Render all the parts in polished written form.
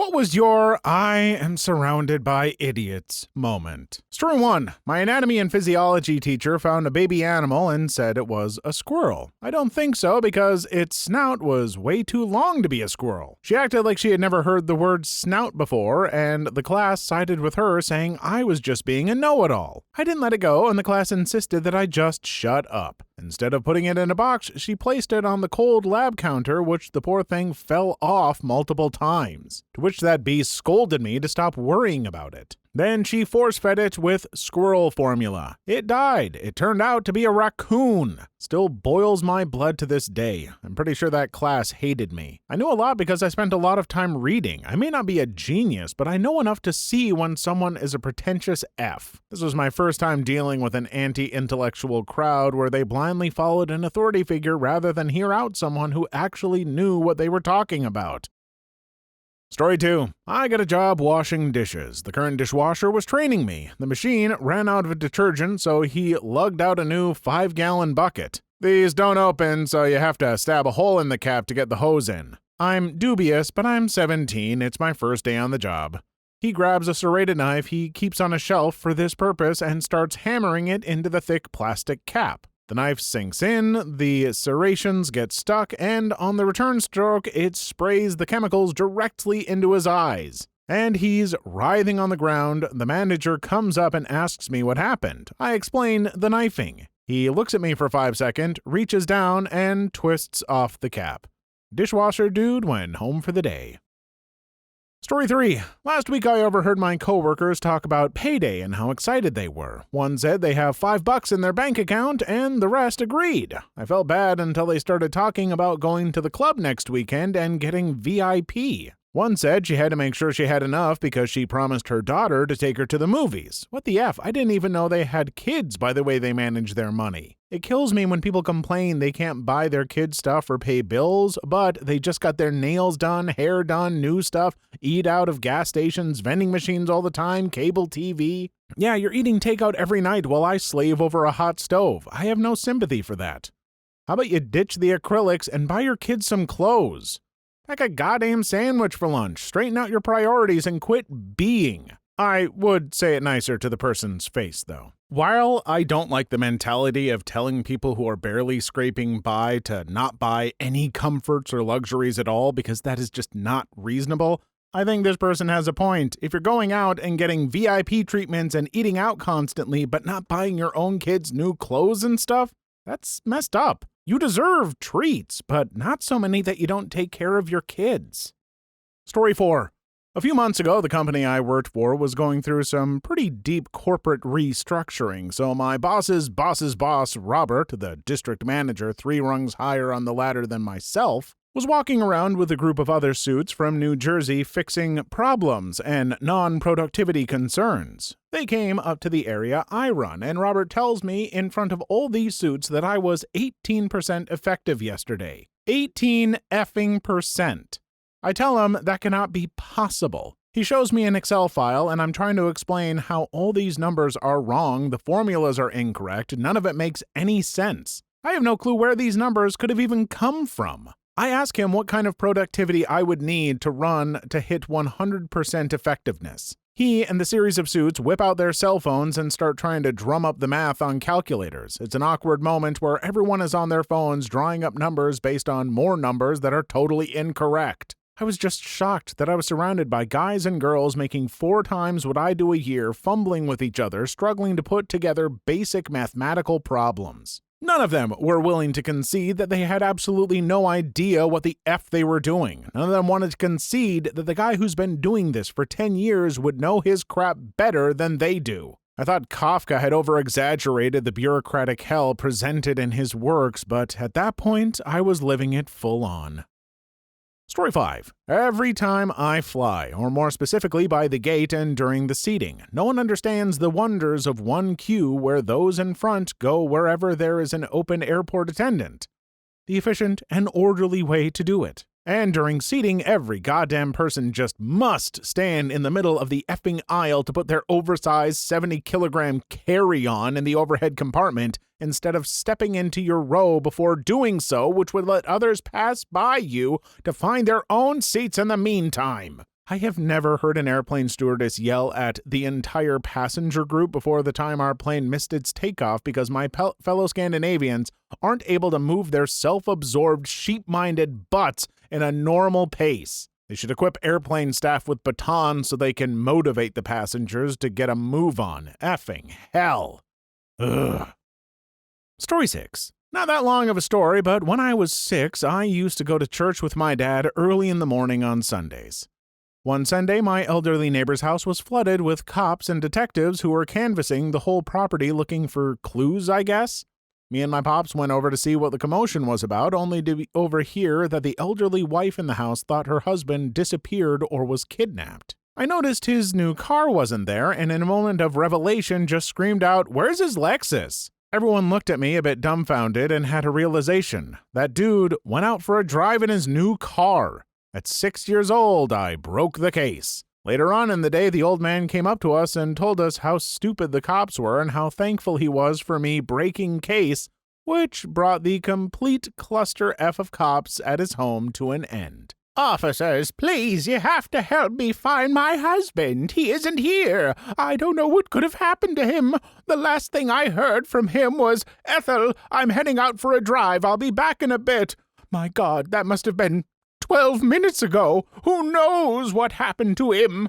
What was your "I am surrounded by idiots" moment? Story 1. My anatomy and physiology teacher found a baby animal and said it was a squirrel. I don't think so because its snout was way too long to be a squirrel. She acted like she had never heard the word snout before, and the class sided with her, saying I was just being a know-it-all. I didn't let it go, and the class insisted that I just shut up. Instead of putting it in a box, she placed it on the cold lab counter, which the poor thing fell off multiple times. To which that beast scolded me to stop worrying about it. Then she force-fed it with squirrel formula. It died. It turned out to be a raccoon. Still boils my blood to this day. I'm pretty sure that class hated me. I knew a lot because I spent a lot of time reading. I may not be a genius, but I know enough to see when someone is a pretentious F. This was my first time dealing with an anti-intellectual crowd where they blindly followed an authority figure rather than hear out someone who actually knew what they were talking about. Story 2. I got a job washing dishes. The current dishwasher was training me. The machine ran out of detergent, so he lugged out a new 5-gallon bucket. These don't open, so you have to stab a hole in the cap to get the hose in. I'm dubious, but I'm 17. It's my first day on the job. He grabs a serrated knife he keeps on a shelf for this purpose and starts hammering it into the thick plastic cap. The knife sinks in, the serrations get stuck, and on the return stroke, it sprays the chemicals directly into his eyes. And he's writhing on the ground. The manager comes up and asks me what happened. I explain the knifing. He looks at me for 5 seconds, reaches down, and twists off the cap. Dishwasher dude went home for the day. Story 3. Last week I overheard my coworkers talk about payday and how excited they were. One said they have $5 in their bank account, and the rest agreed. I felt bad until they started talking about going to the club next weekend and getting VIP. One said she had to make sure she had enough because she promised her daughter to take her to the movies. What the F? I didn't even know they had kids by the way they manage their money. It kills me when people complain they can't buy their kids stuff or pay bills, but they just got their nails done, hair done, new stuff, eat out of gas stations, vending machines all the time, cable TV. Yeah, you're eating takeout every night while I slave over a hot stove. I have no sympathy for that. How about you ditch the acrylics and buy your kids some clothes? Pack a goddamn sandwich for lunch. Straighten out your priorities and quit being. I would say it nicer to the person's face, though. While I don't like the mentality of telling people who are barely scraping by to not buy any comforts or luxuries at all because that is just not reasonable, I think this person has a point. If you're going out and getting VIP treatments and eating out constantly but not buying your own kids new clothes and stuff, that's messed up. You deserve treats, but not so many that you don't take care of your kids. Story 4. A few months ago, the company I worked for was going through some pretty deep corporate restructuring, so my boss's boss's boss, Robert, the district manager 3 rungs higher on the ladder than myself, was walking around with a group of other suits from New Jersey fixing problems and non-productivity concerns. They came up to the area I run, and Robert tells me in front of all these suits that I was 18% effective yesterday. 18 effing percent. I tell him that cannot be possible. He shows me an Excel file, and I'm trying to explain how all these numbers are wrong, the formulas are incorrect, none of it makes any sense. I have no clue where these numbers could have even come from. I ask him what kind of productivity I would need to run to hit 100% effectiveness. He and the series of suits whip out their cell phones and start trying to drum up the math on calculators. It's an awkward moment where everyone is on their phones drawing up numbers based on more numbers that are totally incorrect. I was just shocked that I was surrounded by guys and girls making 4 times what I do a year, fumbling with each other, struggling to put together basic mathematical problems. None of them were willing to concede that they had absolutely no idea what the F they were doing. None of them wanted to concede that the guy who's been doing this for 10 years would know his crap better than they do. I thought Kafka had over-exaggerated the bureaucratic hell presented in his works, but at that point, I was living it full on. Story 5. Every time I fly, or more specifically by the gate and during the seating, no one understands the wonders of one queue where those in front go wherever there is an open airport attendant. The efficient and orderly way to do it. And during seating, every goddamn person just must stand in the middle of the effing aisle to put their oversized 70-kilogram carry-on in the overhead compartment instead of stepping into your row before doing so, which would let others pass by you to find their own seats in the meantime. I have never heard an airplane stewardess yell at the entire passenger group before the time our plane missed its takeoff because my fellow Scandinavians aren't able to move their self-absorbed, sheep-minded butts in a normal pace. They should equip airplane staff with batons so they can motivate the passengers to get a move on. Effing hell. Ugh. Story 6. Not that long of a story, but when I was 6, I used to go to church with my dad early in the morning on Sundays. One Sunday, my elderly neighbor's house was flooded with cops and detectives who were canvassing the whole property looking for clues, I guess. Me and my pops went over to see what the commotion was about, only to overhear that the elderly wife in the house thought her husband disappeared or was kidnapped. I noticed his new car wasn't there, and in a moment of revelation just screamed out, "Where's his Lexus?" Everyone looked at me a bit dumbfounded and had a realization. That dude went out for a drive in his new car. At 6 years old, I broke the case. Later on in the day, the old man came up to us and told us how stupid the cops were and how thankful he was for me breaking case, which brought the complete cluster F of cops at his home to an end. "Officers, please, you have to help me find my husband. He isn't here. I don't know what could have happened to him. The last thing I heard from him was, 'Ethel, I'm heading out for a drive. I'll be back in a bit.' My God, that must have been 12 minutes ago. Who knows what happened to him?"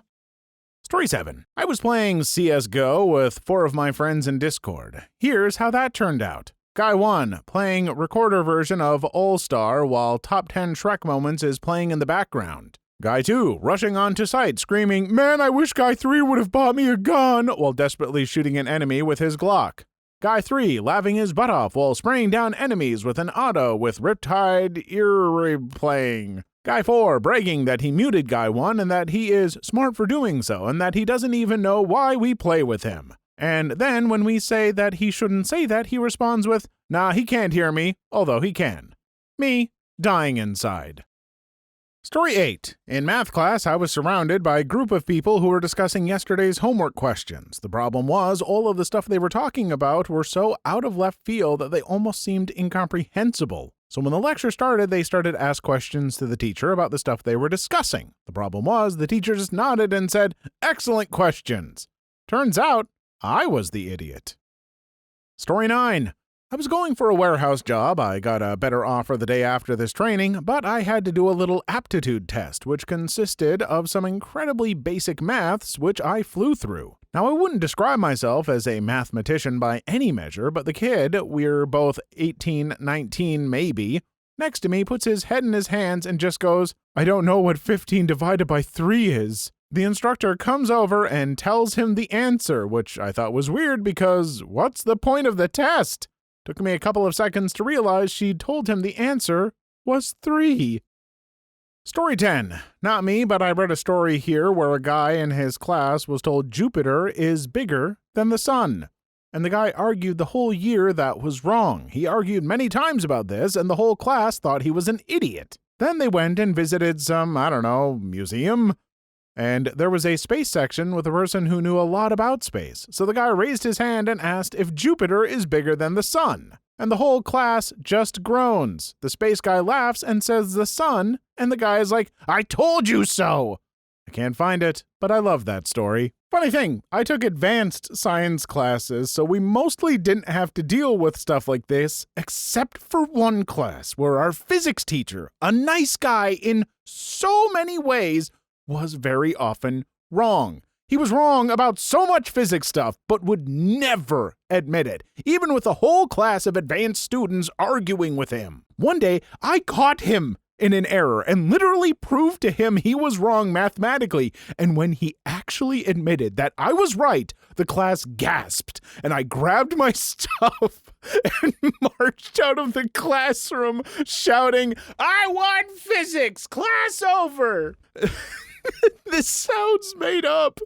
Story 7. I was playing CSGO with 4 of my friends in Discord. Here's how that turned out. Guy 1, playing recorder version of All-Star while Top 10 Shrek Moments is playing in the background. Guy 2, rushing onto site, screaming, "Man, I wish Guy 3 would have bought me a gun," while desperately shooting an enemy with his Glock. Guy 3, laughing his butt off while spraying down enemies with an auto with Riptide Ear playing. Guy 4, bragging that he muted Guy 1 and that he is smart for doing so and that he doesn't even know why we play with him. And then when we say that he shouldn't say that, he responds with, "Nah, he can't hear me, although he can." Me, dying inside. Story 8. In math class, I was surrounded by a group of people who were discussing yesterday's homework questions. The problem was, all of the stuff they were talking about were so out of left field that they almost seemed incomprehensible. So when the lecture started, they started to ask questions to the teacher about the stuff they were discussing. The problem was, the teacher just nodded and said, "Excellent questions." Turns out, I was the idiot. Story 9. I was going for a warehouse job. I got a better offer the day after this training, but I had to do a little aptitude test, which consisted of some incredibly basic maths, which I flew through. Now, I wouldn't describe myself as a mathematician by any measure, but the kid, we're both 18, 19 maybe, next to me puts his head in his hands and just goes, "I don't know what 15 divided by 3 is." The instructor comes over and tells him the answer, which I thought was weird because what's the point of the test? Took me a couple of seconds to realize she'd told him the answer was 3. Story 10. Not me, but I read a story here where a guy in his class was told Jupiter is bigger than the sun. And the guy argued the whole year that was wrong. He argued many times about this, and the whole class thought he was an idiot. Then they went and visited some, museum. And there was a space section with a person who knew a lot about space. So the guy raised his hand and asked if Jupiter is bigger than the sun. And the whole class just groans. The space guy laughs and says the sun, and the guy is like, "I told you so!" I can't find it, but I love that story. Funny thing, I took advanced science classes, so we mostly didn't have to deal with stuff like this, except for one class where our physics teacher, a nice guy in so many ways, was very often wrong. He was wrong about so much physics stuff, but would never admit it, even with a whole class of advanced students arguing with him. One day, I caught him in an error and literally proved to him he was wrong mathematically, and when he actually admitted that I was right, the class gasped, and I grabbed my stuff and marched out of the classroom shouting, "I won physics! Class over!" This sounds made up,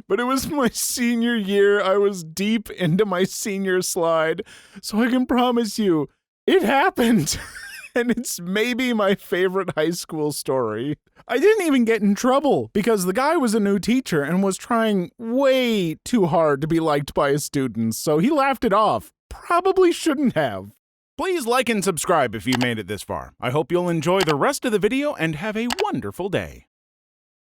but it was my senior year. I was deep into my senior slide, so I can promise you, it happened. And it's maybe my favorite high school story. I didn't even get in trouble because the guy was a new teacher and was trying way too hard to be liked by his students, so he laughed it off. Probably shouldn't have. Please like and subscribe if you made it this far. I hope you'll enjoy the rest of the video and have a wonderful day.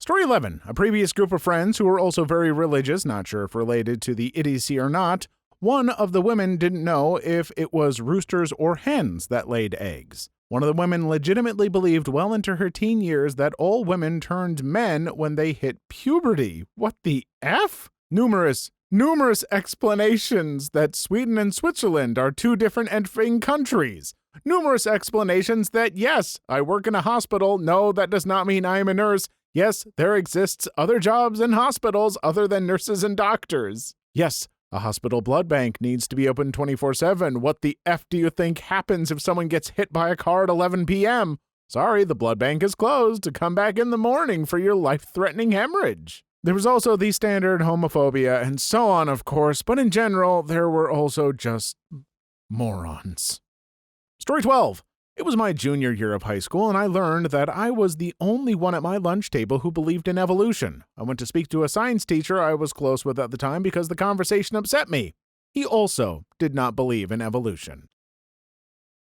Story 11. A previous group of friends who were also very religious, not sure if related to the idiocy or not. One of the women didn't know if it was roosters or hens that laid eggs. One of the women legitimately believed well into her teen years that all women turned men when they hit puberty. What the F? Numerous explanations that Sweden and Switzerland are two different effing countries. Numerous explanations that, yes, I work in a hospital. No, that does not mean I am a nurse. Yes, there exists other jobs in hospitals other than nurses and doctors. Yes, a hospital blood bank needs to be open 24/7. What the F do you think happens if someone gets hit by a car at 11 p.m.? Sorry, the blood bank is closed. To come back in the morning for your life-threatening hemorrhage. There was also the standard homophobia and so on, of course, but in general, there were also just morons. Story 12. It was my junior year of high school, and I learned that I was the only one at my lunch table who believed in evolution. I went to speak to a science teacher I was close with at the time because the conversation upset me. He also did not believe in evolution.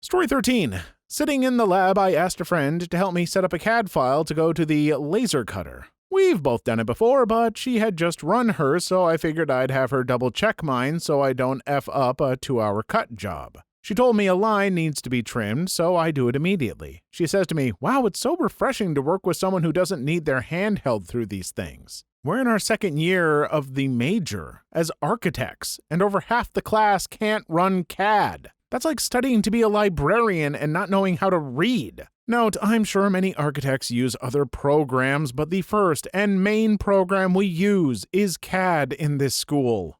Story 13. Sitting in the lab, I asked a friend to help me set up a CAD file to go to the laser cutter. We've both done it before, but she had just run hers, so I figured I'd have her double check mine so I don't F up a 2-hour cut job. She told me a line needs to be trimmed, so I do it immediately. She says to me, "Wow, it's so refreshing to work with someone who doesn't need their hand held through these things. We're in our second year of the major as architects, and over half the class can't run CAD. That's like studying to be a librarian and not knowing how to read." Note, I'm sure many architects use other programs, but the first and main program we use is CAD in this school.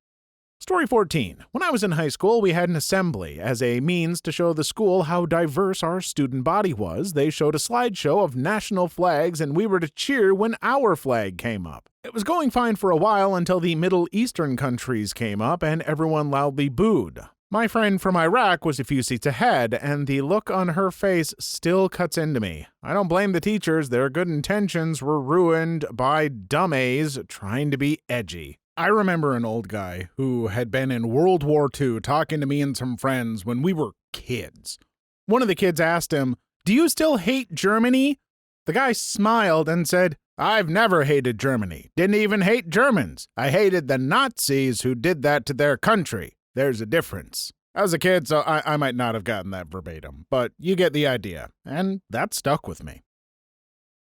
Story 14. When I was in high school, we had an assembly. As a means to show the school how diverse our student body was, they showed a slideshow of national flags, and we were to cheer when our flag came up. It was going fine for a while until the Middle Eastern countries came up, and everyone loudly booed. My friend from Iraq was a few seats ahead, and the look on her face still cuts into me. I don't blame the teachers. Their good intentions were ruined by dumbass trying to be edgy. I remember an old guy who had been in World War II talking to me and some friends when we were kids. One of the kids asked him, "Do you still hate Germany?" The guy smiled and said, "I've never hated Germany. Didn't even hate Germans. I hated the Nazis who did that to their country. There's a difference." I was a kid, so I might not have gotten that verbatim, but you get the idea, and that stuck with me.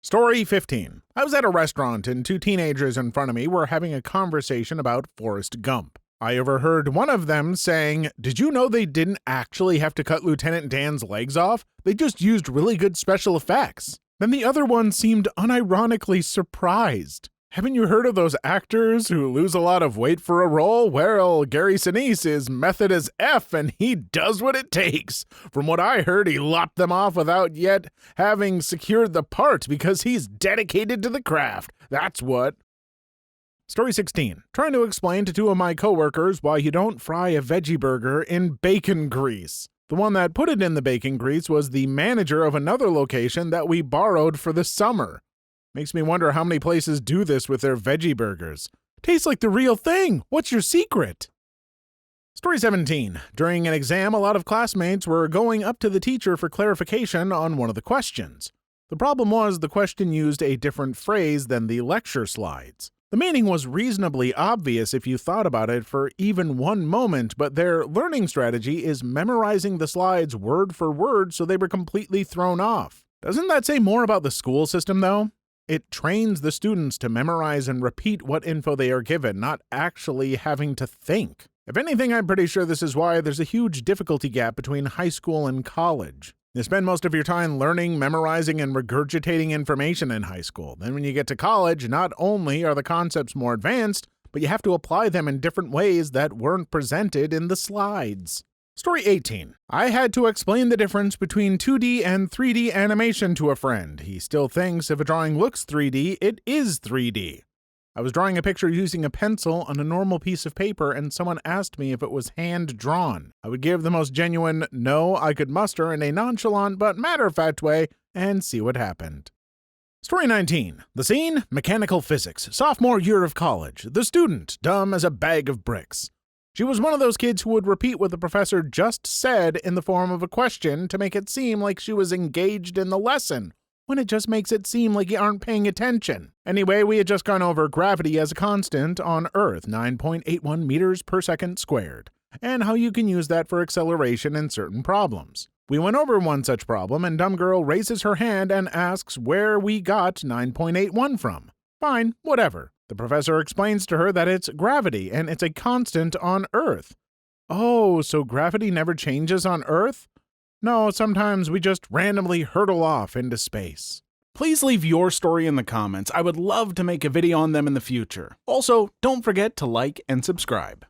Story 15. I was at a restaurant and two teenagers in front of me were having a conversation about Forrest Gump. I overheard one of them saying, "Did you know they didn't actually have to cut Lieutenant Dan's legs off? They just used really good special effects." Then the other one seemed unironically surprised. "Haven't you heard of those actors who lose a lot of weight for a role? Well, Gary Sinise is method as F, and he does what it takes. From what I heard, he lopped them off without yet having secured the part because he's dedicated to the craft. That's what." Story 16. Trying to explain to two of my coworkers why you don't fry a veggie burger in bacon grease. The one that put it in the bacon grease was the manager of another location that we borrowed for the summer. Makes me wonder how many places do this with their veggie burgers. Tastes like the real thing. What's your secret? Story 17. During an exam, a lot of classmates were going up to the teacher for clarification on one of the questions. The problem was the question used a different phrase than the lecture slides. The meaning was reasonably obvious if you thought about it for even one moment, but their learning strategy is memorizing the slides word for word, so they were completely thrown off. Doesn't that say more about the school system, though? It trains the students to memorize and repeat what info they are given, not actually having to think. If anything, I'm pretty sure this is why there's a huge difficulty gap between high school and college. You spend most of your time learning, memorizing, and regurgitating information in high school. Then when you get to college, not only are the concepts more advanced, but you have to apply them in different ways that weren't presented in the slides. Story 18. I had to explain the difference between 2D and 3D animation to a friend. He still thinks if a drawing looks 3D, it is 3D. I was drawing a picture using a pencil on a normal piece of paper, and someone asked me if it was hand-drawn. I would give the most genuine no I could muster in a nonchalant but matter-of-fact way and see what happened. Story 19. The scene? Mechanical physics. Sophomore year of college. The student, dumb as a bag of bricks. She was one of those kids who would repeat what the professor just said in the form of a question to make it seem like she was engaged in the lesson, when it just makes it seem like you aren't paying attention. Anyway, we had just gone over gravity as a constant on Earth, 9.81 meters per second squared, and how you can use that for acceleration in certain problems. We went over one such problem, and Dumb Girl raises her hand and asks where we got 9.81 from. Fine, whatever. The professor explains to her that it's gravity, and it's a constant on Earth. Oh, so gravity never changes on Earth? No, sometimes we just randomly hurtle off into space. Please leave your story in the comments. I would love to make a video on them in the future. Also, don't forget to like and subscribe.